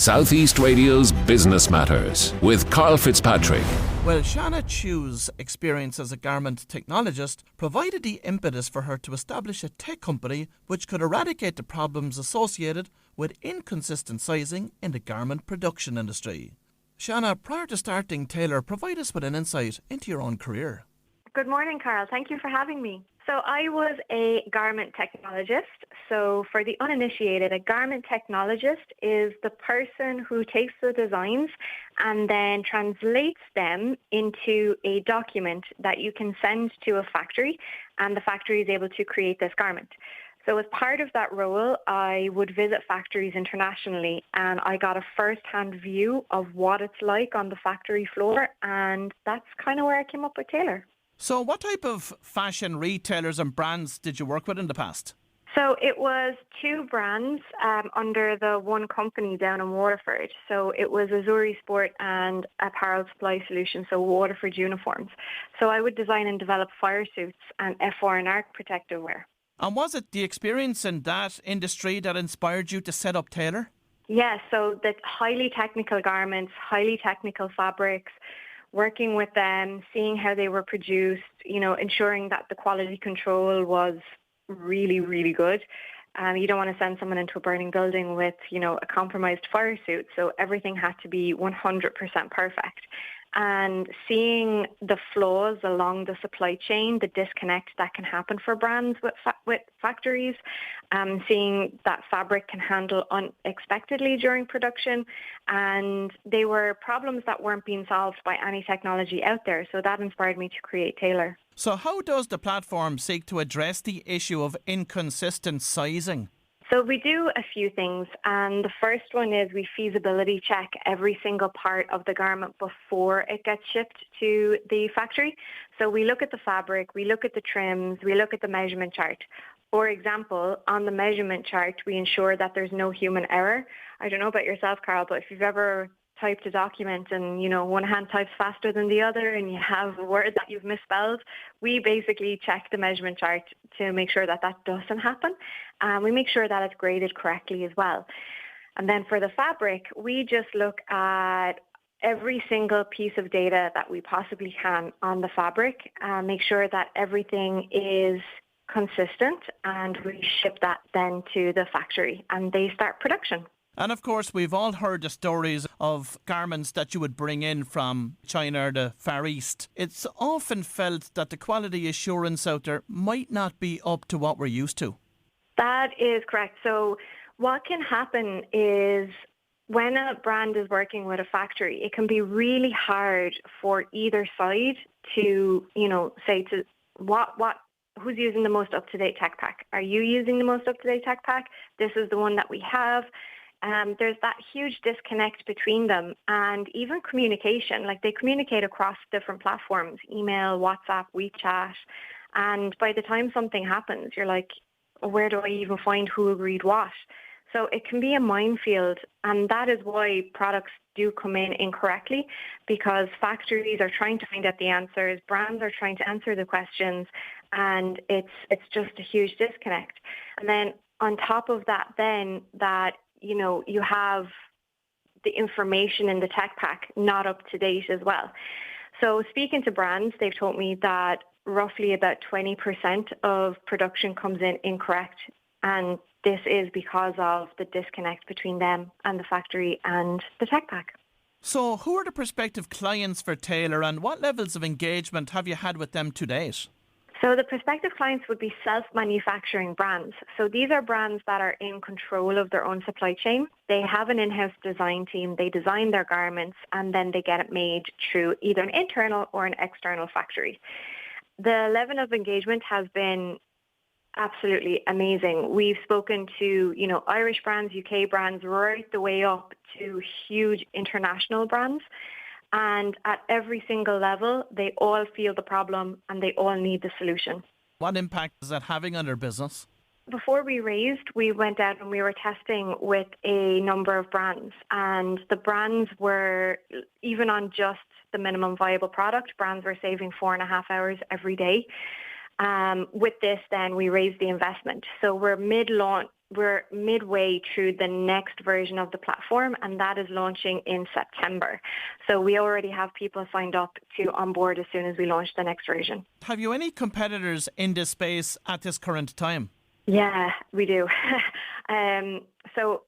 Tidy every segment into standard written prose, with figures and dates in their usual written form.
Southeast Radio's Business Matters with Karl Fitzpatrick. Well, Shana Chu's experience as a garment technologist provided the impetus for her to establish a tech company which could eradicate the problems associated with inconsistent sizing in the garment production industry. Shana, prior to starting Tailr, provide us with an insight into your own career. Good morning, Karl. Thank you for having me. So I was a garment technologist. So for the uninitiated, a garment technologist is the person who takes the designs and then translates them into a document that you can send to a factory, and the factory is able to create this garment. So as part of that role, I would visit factories internationally, and I got a first-hand view of what it's like on the factory floor, and that's kind of where I came up with Tailr. So what type of fashion retailers and brands did you work with in the past? So it was two brands under the one company down in Waterford. So it was Azuri Sport and Apparel Supply Solutions, so Waterford uniforms. So I would design and develop fire suits and F4 and ARC protective wear. And was it the experience in that industry that inspired you to set up Tailr? Yes, so the highly technical garments, highly technical fabrics, working with them, seeing how they were produced, ensuring that the quality control was really, really good. You don't want to send someone into a burning building with, a compromised fire suit. So everything had to be 100% perfect. And seeing the flaws along the supply chain, the disconnect that can happen for brands with factories, seeing that fabric can handle unexpectedly during production, and they were problems that weren't being solved by any technology out there. So that inspired me to create Tailr. So how does the platform seek to address the issue of inconsistent sizing? So we do a few things, and the first one is we feasibility check every single part of the garment before it gets shipped to the factory. So we look at the fabric, we look at the trims, we look at the measurement chart. For example, on the measurement chart, we ensure that there's no human error. I don't know about yourself, Karl, but if you've ever typed a document and, one hand types faster than the other and you have a word that you've misspelled, we basically check the measurement chart to make sure that that doesn't happen. We make sure that it's graded correctly as well. And then for the fabric, we just look at every single piece of data that we possibly can on the fabric, make sure that everything is consistent, and we ship that then to the factory and they start production. And of course, we've all heard the stories of garments that you would bring in from China or the Far East. It's often felt that the quality assurance out there might not be up to what we're used to. That is correct. So what can happen is when a brand is working with a factory, it can be really hard for either side to, say to who's using the most up-to-date tech pack? Are you using the most up-to-date tech pack? This is the one that we have. There's that huge disconnect between them, and even communication. Like, they communicate across different platforms, email, WhatsApp, WeChat. And by the time something happens, you're like, where do I even find who agreed what? So it can be a minefield, and that is why products do come in incorrectly, because factories are trying to find out the answers, brands are trying to answer the questions, and it's just a huge disconnect. And then on top of that, you have the information in the tech pack not up to date as well. So speaking to brands, they've told me that roughly about 20% of production comes in incorrect, and this is because of the disconnect between them and the factory and the tech pack. So who are the prospective clients for Tailr, and what levels of engagement have you had with them to date? So the prospective clients would be self-manufacturing brands. So these are brands that are in control of their own supply chain. They have an in-house design team. They design their garments and then they get it made through either an internal or an external factory. The level of engagement has been absolutely amazing. We've spoken to, Irish brands, UK brands, right the way up to huge international brands. And at every single level, they all feel the problem and they all need the solution. What impact is that having on their business? Before we raised, we went out and we were testing with a number of brands. And the brands were, even on just the minimum viable product, brands were saving 4.5 hours every day. With this, then, we raised the investment. So we're we're midway through the next version of the platform, and that is launching in September. So we already have people signed up to onboard as soon as we launch the next version. Have you any competitors in this space at this current time? Yeah, we do. So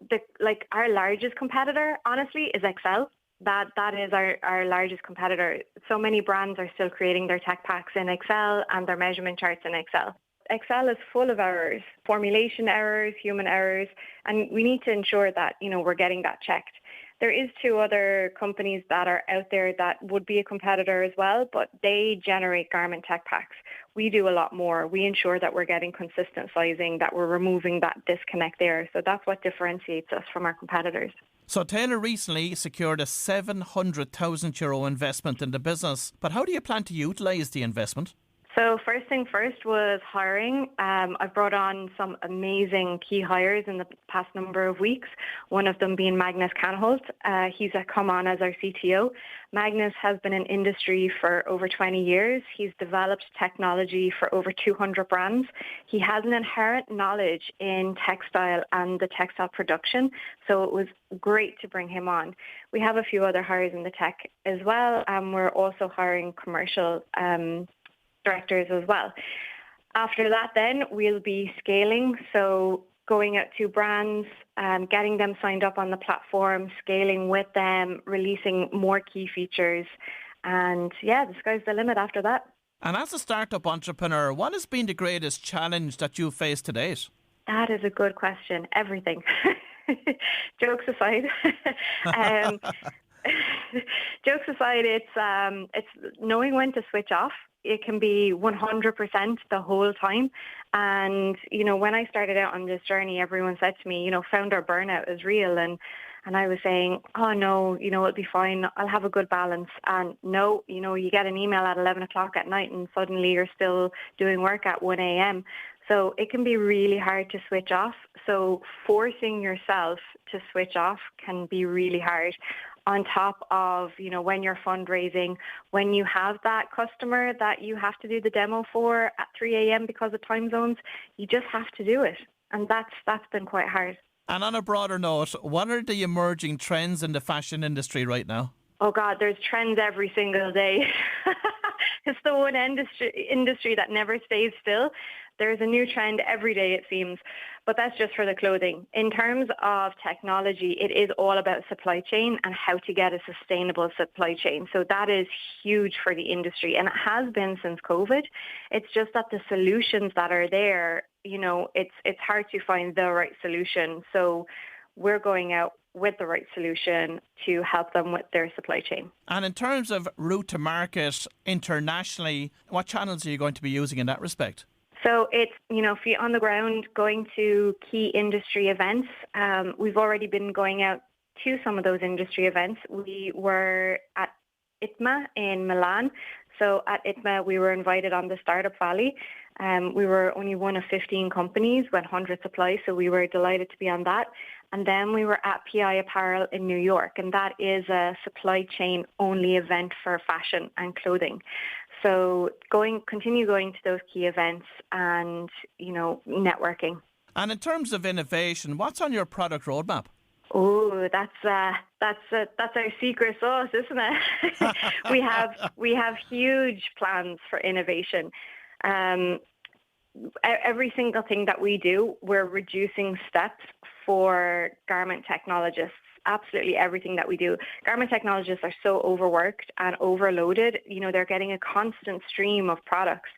our largest competitor, honestly, is Excel. That is our largest competitor. So many brands are still creating their tech packs in Excel and their measurement charts in Excel. Excel is full of errors, formulation errors, human errors, and we need to ensure that, we're getting that checked. There is 2 other companies that are out there that would be a competitor as well, but they generate garment tech packs. We do a lot more. We ensure that we're getting consistent sizing, that we're removing that disconnect there. So that's what differentiates us from our competitors. So Tailr recently secured a €700,000 investment in the business. But how do you plan to utilise the investment? So first thing first was hiring. I've brought on some amazing key hires in the past number of weeks, one of them being Magnus Canholt. He's come on as our CTO. Magnus has been in industry for over 20 years. He's developed technology for over 200 brands. He has an inherent knowledge in textile and the textile production, so it was great to bring him on. We have a few other hires in the tech as well, and we're also hiring commercial directors as well. After that, then we'll be scaling. So going out to brands, getting them signed up on the platform, scaling with them, releasing more key features. And yeah, the sky's the limit after that. And as a startup entrepreneur, what has been the greatest challenge that you've faced to date? That is a good question. Everything. Jokes aside. Jokes aside, it's knowing when to switch off. It can be 100% the whole time. And, when I started out on this journey, everyone said to me, founder burnout is real. And I was saying, oh, no, it'll be fine. I'll have a good balance. And no, you get an email at 11 o'clock at night and suddenly you're still doing work at 1 a.m. So it can be really hard to switch off. So forcing yourself to switch off can be really hard. On top of, when you're fundraising, when you have that customer that you have to do the demo for at 3 a.m. because of time zones, you just have to do it. And that's been quite hard. And on a broader note, what are the emerging trends in the fashion industry right now? Oh, God, there's trends every single day. It's the one industry that never stays still. There's a new trend every day, it seems, but that's just for the clothing. In terms of technology, it is all about supply chain and how to get a sustainable supply chain. So that is huge for the industry, and it has been since COVID. It's just that the solutions that are there, it's hard to find the right solution. So we're going out with the right solution to help them with their supply chain. And in terms of route to market internationally, what channels are you going to be using in that respect? So it's, feet on the ground, going to key industry events. We've already been going out to some of those industry events. We were at ITMA in Milan. So at ITMA, we were invited on the Startup Valley. We were only one of 15 companies, went 100 supply, so we were delighted to be on that. And then we were at PI Apparel in New York, and that is a supply chain only event for fashion and clothing. So continue going to those key events and, networking. And in terms of innovation, what's on your product roadmap? Oh, that's our secret sauce, isn't it? we have huge plans for innovation. Every single thing that we do, we're reducing steps for garment technologists. Absolutely everything that we do. Garment technologists are so overworked and overloaded. They're getting a constant stream of products.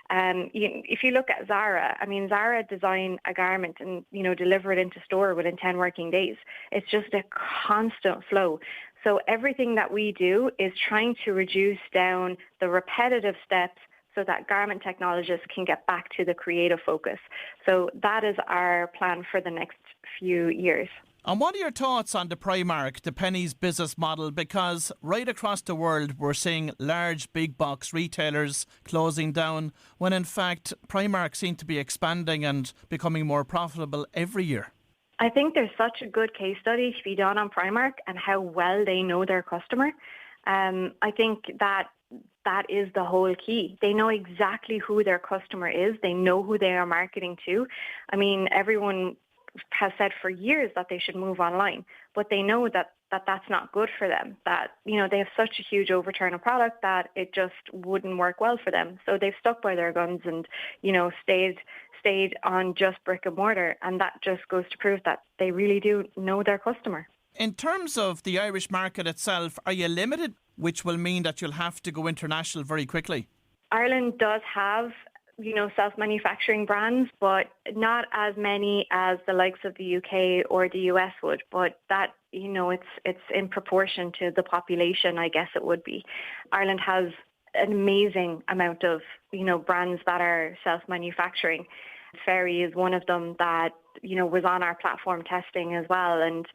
If you look at Zara, Zara design a garment and, deliver it into store within 10 working days. It's just a constant flow. So everything that we do is trying to reduce down the repetitive steps so that garment technologists can get back to the creative focus. So that is our plan for the next few years. And what are your thoughts on the Primark, the Penny's business model? Because right across the world, we're seeing large big box retailers closing down, when in fact Primark seem to be expanding and becoming more profitable every year. I think there's such a good case study to be done on Primark and how well they know their customer. I think that is the whole key. They know exactly who their customer is. They know who they are marketing to. Everyone has said for years that they should move online, but they know that that's not good for them, that, they have such a huge overturn of product that it just wouldn't work well for them. So they've stuck by their guns and, stayed on just brick and mortar. And that just goes to prove that they really do know their customer. In terms of the Irish market itself, are you limited, which will mean that you'll have to go international very quickly? Ireland does have self-manufacturing brands, but not as many as the likes of the UK or the US would. But that, it's in proportion to the population, I guess it would be. Ireland has an amazing amount of, brands that are self-manufacturing. Ferry is one of them that, was on our platform testing as well, and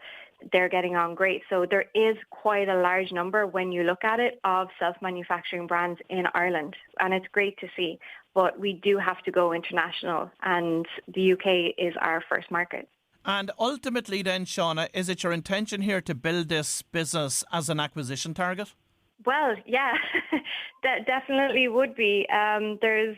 they're getting on great. So there is quite a large number, when you look at it, of self-manufacturing brands in Ireland, and it's great to see. But we do have to go international, and the UK is our first market. And ultimately then, Shana, is it your intention here to build this business as an acquisition target? Well, yeah, that definitely would be. There's,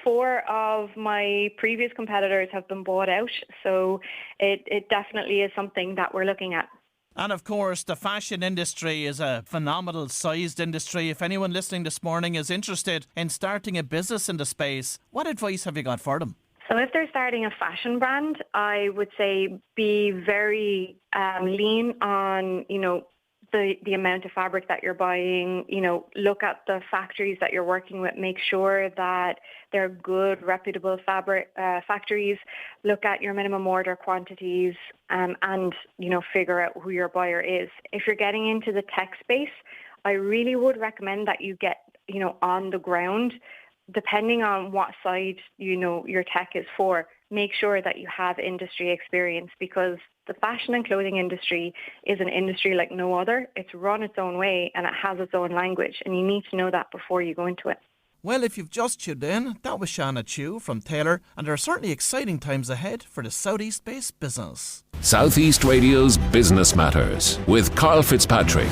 4 of my previous competitors have been bought out, so it definitely is something that we're looking at. And of course, the fashion industry is a phenomenal sized industry. If anyone listening this morning is interested in starting a business in the space, what advice have you got for them? So if they're starting a fashion brand, I would say be very lean on, the amount of fabric that you're buying. Look at the factories that you're working with. Make sure that they're good, reputable factories. Look at your minimum order quantities and, figure out who your buyer is. If you're getting into the tech space, I really would recommend that you get, on the ground, depending on what side, your tech is for. Make sure that you have industry experience, because the fashion and clothing industry is an industry like no other. It's run its own way and it has its own language, and you need to know that before you go into it. Well, if you've just tuned in, that was Shana Chu from Tailr, and there are certainly exciting times ahead for the Southeast-based business. Southeast Radio's Business Matters with Karl Fitzpatrick.